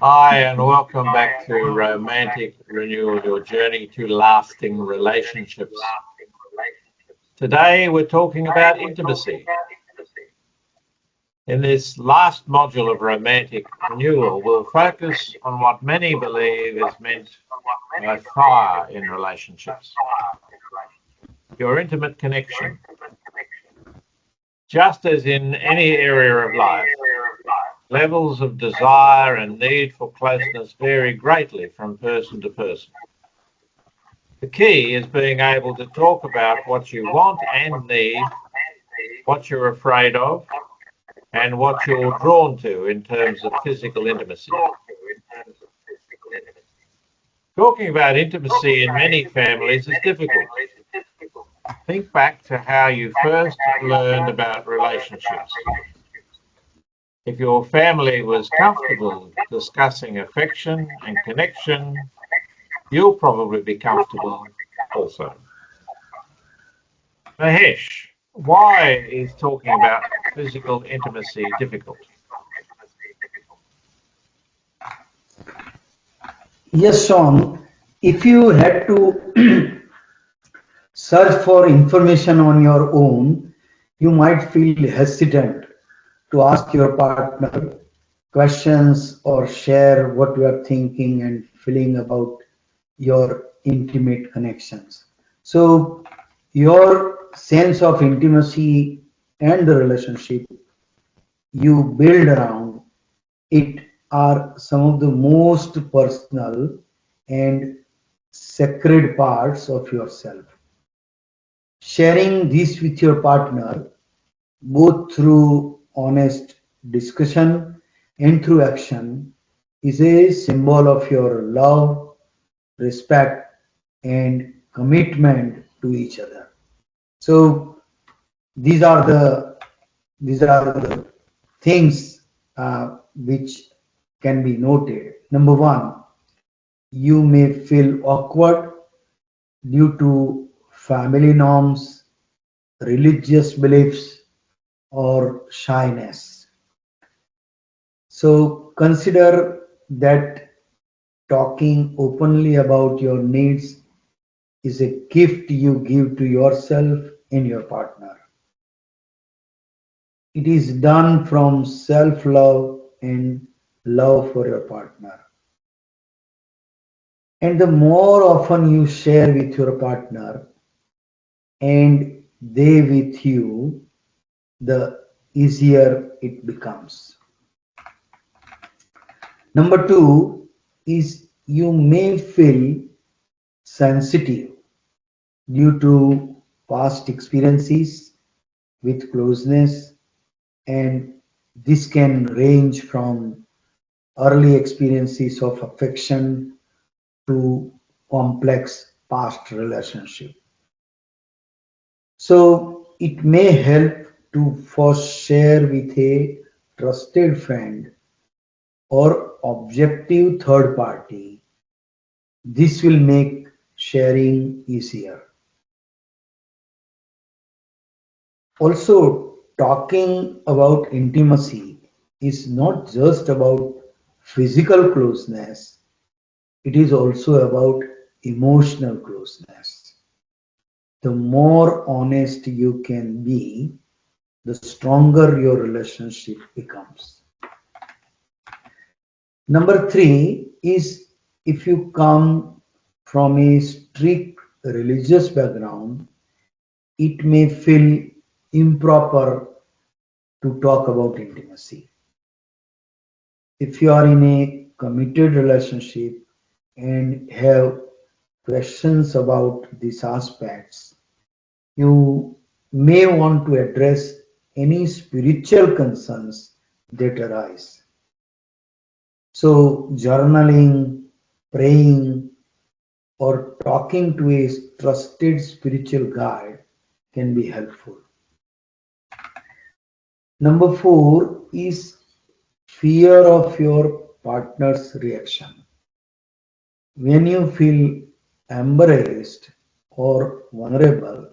Hi, and welcome back to Romantic Renewal, your journey to lasting relationships. Today, we're talking about intimacy. In this last module of Romantic Renewal, we'll focus on what many believe is meant by fire in relationships, your intimate connection. Just as in any area of life, levels of desire and need for closeness vary greatly from person to person. The key is being able to talk about what you want and need, what you're afraid of, and what you're drawn to in terms of physical intimacy. Talking about intimacy in many families is difficult. Think back to how you first learned about relationships. If your family was comfortable discussing affection and connection, you'll probably be comfortable also. Mahesh, why is talking about physical intimacy difficult? Yes, Sean, if you had to search for information on your own, you might feel hesitant to ask your partner questions or share what you are thinking and feeling about your intimate connections. So, your sense of intimacy and the relationship you build around it are some of the most personal and sacred parts of yourself. Sharing this with your partner, both through honest discussion and through action, is a symbol of your love, respect, and commitment to each other. So these are the these are the things which can be noted. Number one, you may feel awkward due to family norms, religious beliefs, or shyness. So consider that talking openly about your needs is a gift you give to yourself and your partner. It is done from self love and love for your partner. And the more often you share with your partner and they with you, the easier it becomes. Number two is you may feel sensitive due to past experiences with closeness, and this can range from early experiences of affection to complex past relationship. So it may help to first share with a trusted friend or objective third party. This will make sharing easier. Also, talking about intimacy is not just about physical closeness, it is also about emotional closeness. The more honest you can be, the stronger your relationship becomes. Number three is if you come from a strict religious background, it may feel improper to talk about intimacy. If you are in a committed relationship and have questions about these aspects, you may want to address any spiritual concerns that arise. So, journaling, praying, or talking to a trusted spiritual guide can be helpful. Number four is fear of your partner's reaction. When you feel embarrassed or vulnerable,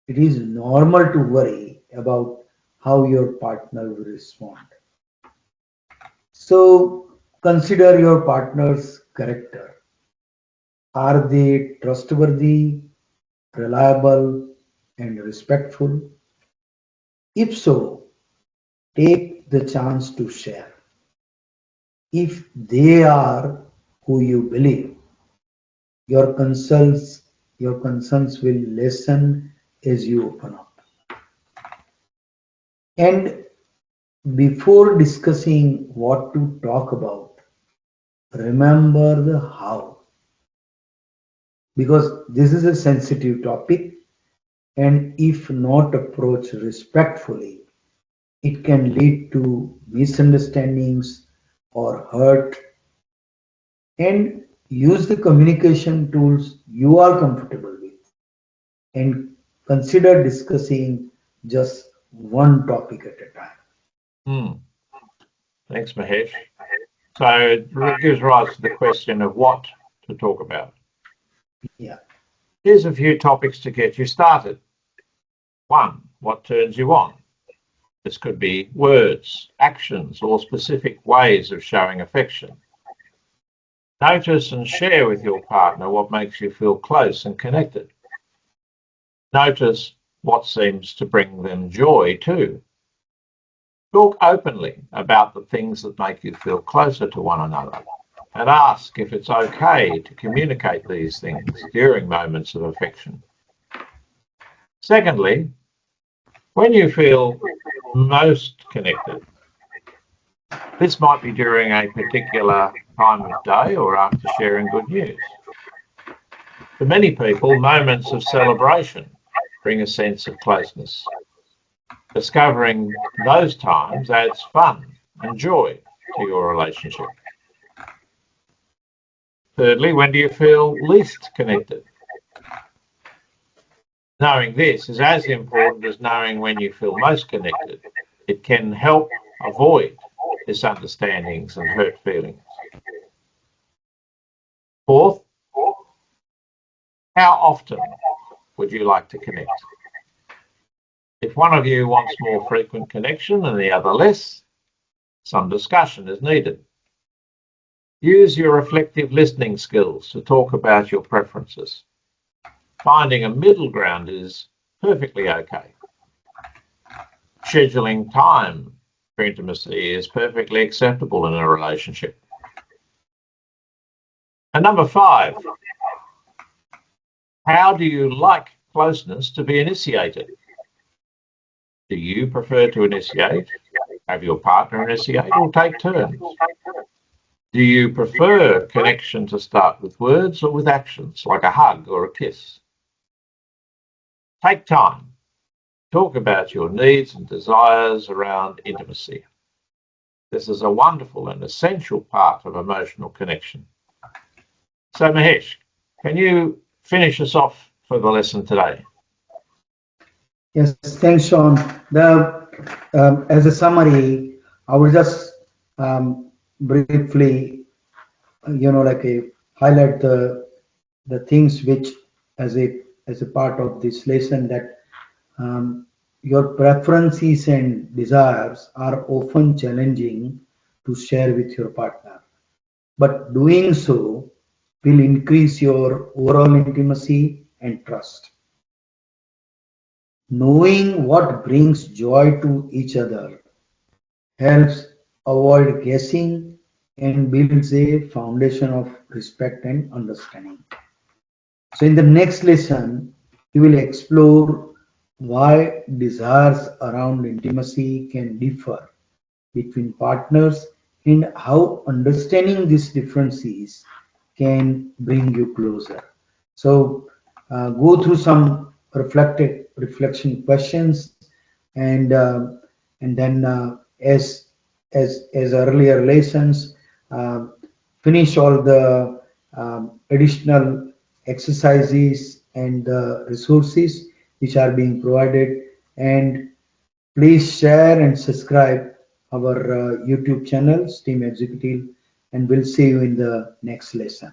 it is normal to worry about how your partner will respond. So Consider your partner's character. Are they trustworthy, reliable, and respectful? If so, take the chance to share. If they are who you believe, your concerns your concerns will lessen as you open up. And before discussing what to talk about, remember the how, because this is a sensitive topic, and if not approached respectfully, it can lead to misunderstandings or hurt. And use the communication tools you are comfortable with, and consider discussing just one topic at a time. Hmm. Thanks, Mahesh. So it gives rise to the question of what to talk about. Yeah. Here's a few topics to get you started. 1. What turns you on? This could be words, actions, or specific ways of showing affection. Notice and share with your partner what makes you feel close and connected. Notice what seems to bring them joy too. Talk openly about the things that make you feel closer to one another, and ask if it's okay to communicate these things during moments of affection. Secondly, when you feel most connected, this might be during a particular time of day or after sharing good news. For many people, moments of celebration bring a sense of closeness. Discovering those times adds fun and joy to your relationship. Thirdly, when do you feel least connected? Knowing this is as important as knowing when you feel most connected. It can help avoid misunderstandings and hurt feelings. Fourth, how often would you like to connect? If one of you wants more frequent connection and the other less, some discussion is needed. Use your reflective listening skills to talk about your preferences. Finding a middle ground is perfectly okay. Scheduling time for intimacy is perfectly acceptable in a relationship. And number 5, how do you like closeness to be initiated? Do you prefer to initiate, have your partner initiate, or take turns? Do you prefer connection to start with words or with actions, like a hug or a kiss? Take time. Talk about your needs and desires around intimacy. This is a wonderful and essential part of emotional connection. So, Mahesh, can you finish us off for the lesson today? Yes, thanks, Sean. As a summary, I will just briefly, highlight the things which, as a part of this lesson, that um, your preferences and desires are often challenging to share with your partner, but doing so will increase your overall intimacy and trust. Knowing what brings joy to each other helps avoid guessing and builds a foundation of respect and understanding. So, in the next lesson, we will explore why desires around intimacy can differ between partners and how understanding these differences can bring you closer. So, go through some reflection questions, and then as earlier lessons, uh, finish all the additional exercises and resources which are being provided, and please share and subscribe our YouTube channel, Steam Executive, and we'll see you in the next lesson.